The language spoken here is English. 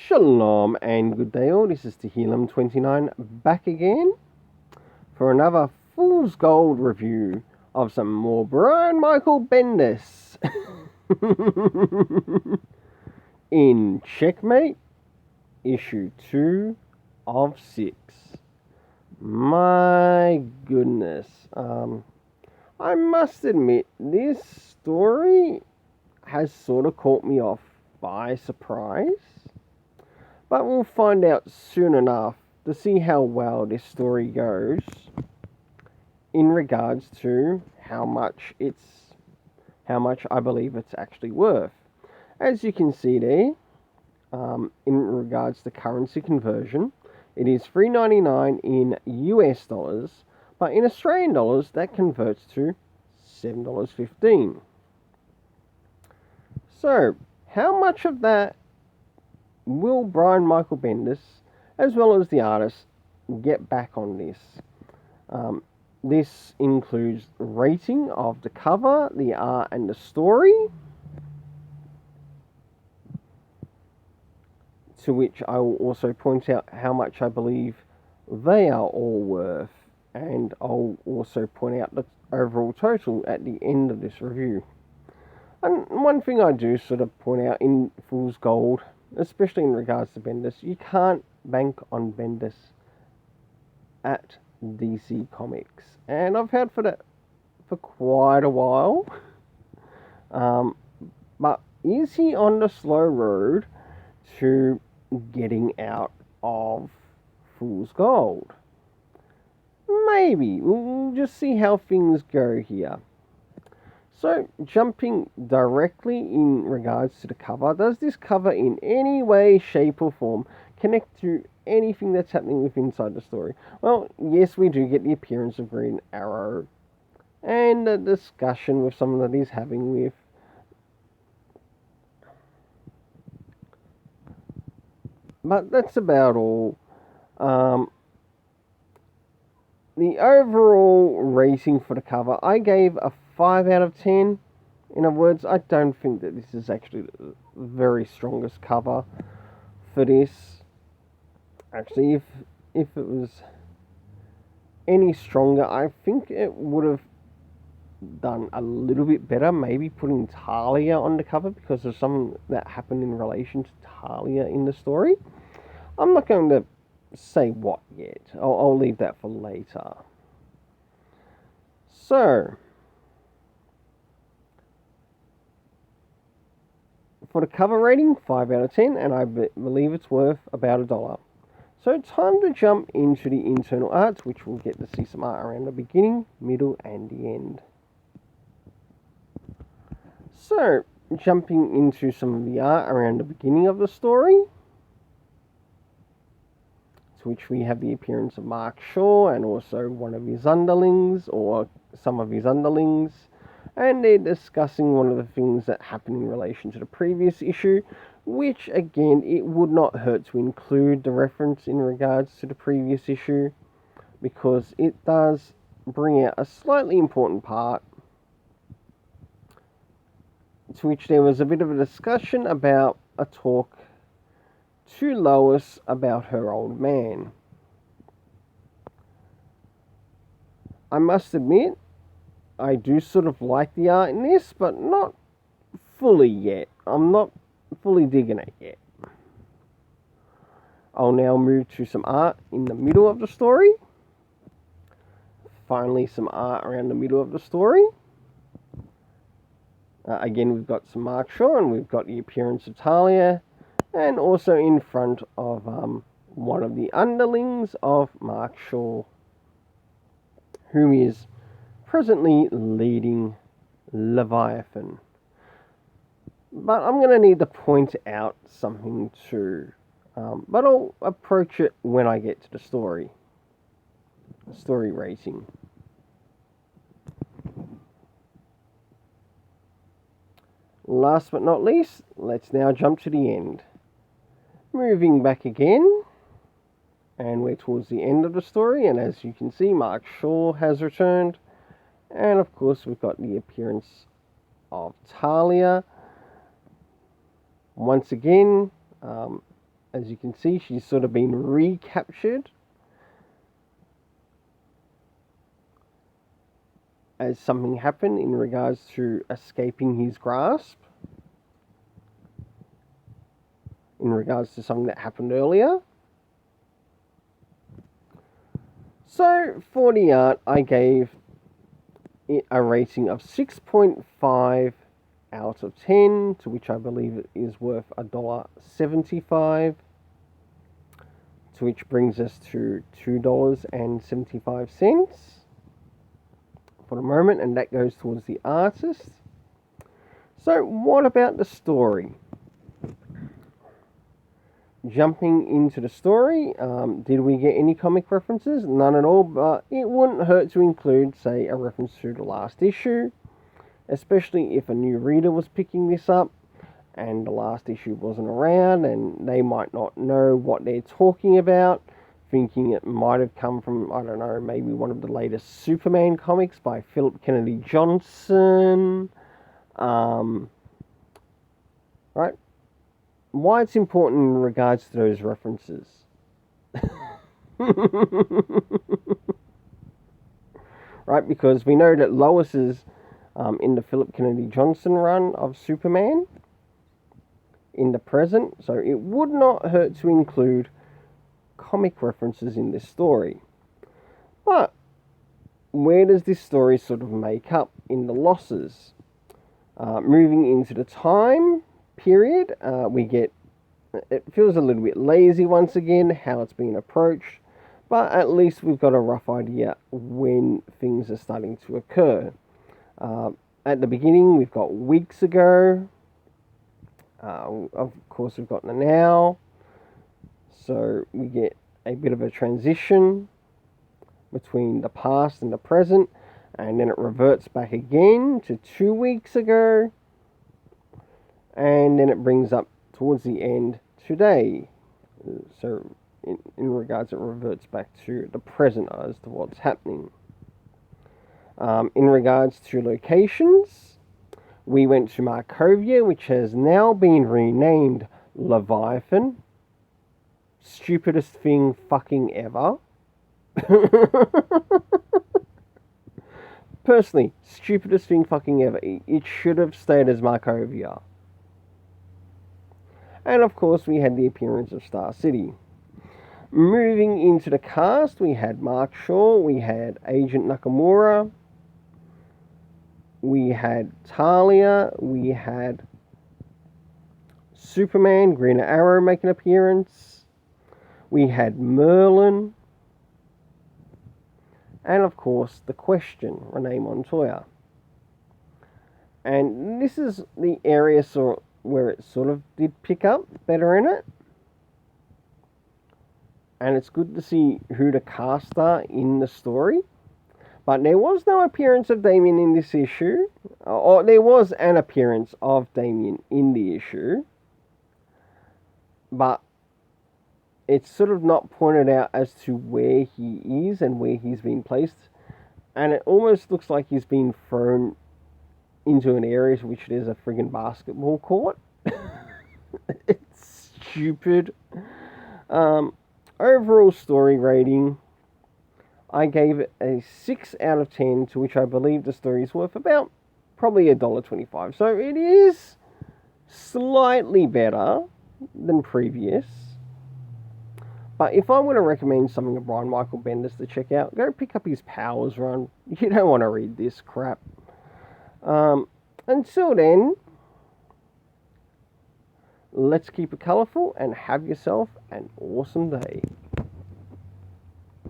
Shalom and good day all, this is Tehillim29 back again for another Fool's Gold review of some more Brian Michael Bendis in Checkmate issue 2 of 6. My goodness, I must admit this story has sort of caught me off by surprise. But we'll find out soon enough to see how well this story goes in regards to how much I believe it's actually worth. As you can see there, in regards to currency conversion, it is $3.99 in US dollars, but in Australian dollars that converts to $7.15. So, how much of that will Brian Michael Bendis, as well as the artist, get back on this? This includes rating of the cover, the art, and the story, to which I will also point out how much I believe they are all worth, and I'll also point out the overall total at the end of this review. And one thing I do sort of point out in Fool's Gold, especially in regards to Bendis, you can't bank on Bendis at DC Comics. And I've had for that for quite a while. But is he on the slow road to getting out of Fool's Gold? Maybe. We'll just see how things go here. So, jumping directly in regards to the cover, does this cover in any way, shape or form connect to anything that's happening with inside the story? Well, yes, we do get the appearance of Green Arrow and a discussion with someone that he's having with but that's about all. The overall rating for the cover, I gave a 5 out of 10. In other words, I don't think that this is actually the very strongest cover for this. Actually, if it was any stronger, I think it would have done a little bit better. Maybe putting Talia on the cover because of something that happened in relation to Talia in the story. I'm not going to say what yet. I'll leave that for later. So, for the cover rating, 5 out of 10, and I believe it's worth about $1. So, time to jump into the internal art, which we'll get to see some art around the beginning, middle, and the end. So, jumping into some of the art around the beginning of the story, to which we have the appearance of Mark Shaw and also one of his underlings, or some of his underlings, and they're discussing one of the things that happened in relation to the previous issue, which again, it would not hurt to include the reference in regards to the previous issue, because it does bring out a slightly important part, to which there was a bit of a discussion about a talk to Lois about her old man. I must admit, I do sort of like the art in this, but not fully yet. I'm not fully digging it yet. I'll now move to some art in the middle of the story. Finally, some art around the middle of the story. Again, we've got some Mark Shaw, and we've got the appearance of Talia, and also in front of one of the underlings of Mark Shaw, who is presently leading Leviathan. But I'm going to need to point out something too, but I'll approach it when I get to the story rating. Last but not least, let's now jump to the end. Moving back again, and we're towards the end of the story, and as you can see, Mark Shaw has returned, and of course we've got the appearance of Talia. Once again, as you can see, she's sort of been recaptured as something happened in regards to escaping his grasp, in regards to something that happened earlier. So for the art, I gave it a rating of 6.5 out of 10, to which I believe it is worth $1.75, to which brings us to $2.75 for the moment, and that goes towards the artist. So what about the story? Jumping into the story, did we get any comic references? None at all, but it wouldn't hurt to include, say, a reference to the last issue, especially if a new reader was picking this up and the last issue wasn't around and they might not know what they're talking about, thinking it might have come from, I don't know, maybe one of the latest Superman comics by Philip Kennedy Johnson. Right? Why it's important in regards to those references. Right, because we know that Lois is in the Philip Kennedy Johnson run of Superman in the present, so it would not hurt to include comic references in this story. But where does this story sort of make up in the losses? Moving into the time period, we get, it feels a little bit lazy once again how it's been approached, but at least we've got a rough idea when things are starting to occur. At the beginning, we've got weeks ago. Of course, we've got the now. So we get a bit of a transition between the past and the present, and then it reverts back again to 2 weeks ago, and then it brings up towards the end today. So in regards, it reverts back to the present as to what's happening. In regards to locations, we went to Markovia, which has now been renamed Leviathan. Stupidest thing fucking ever. Personally, stupidest thing fucking ever. It should have stayed as Markovia. And of course, we had the appearance of Star City. Moving into the cast, we had Mark Shaw, we had Agent Nakamura, we had Talia, we had Superman, Green Arrow make an appearance, we had Merlin, and of course the Question, Renee Montoya. And this is the area where it sort of did pick up better in it. And it's good to see who the cast are in the story. But there was no appearance of Damien in this issue. Or there was an appearance of Damien in the issue. But it's sort of not pointed out as to where he is and where he's been placed. And it almost looks like he's been thrown into an area which there's a friggin' basketball court. It's stupid. Overall story rating, I gave it a 6 out of 10, to which I believe the story is worth about probably $1.25. So it is slightly better than previous. But if I were to recommend something of Brian Michael Bendis to check out, go pick up his Powers run. You don't want to read this crap. Until then, let's keep it colourful and have yourself an awesome day.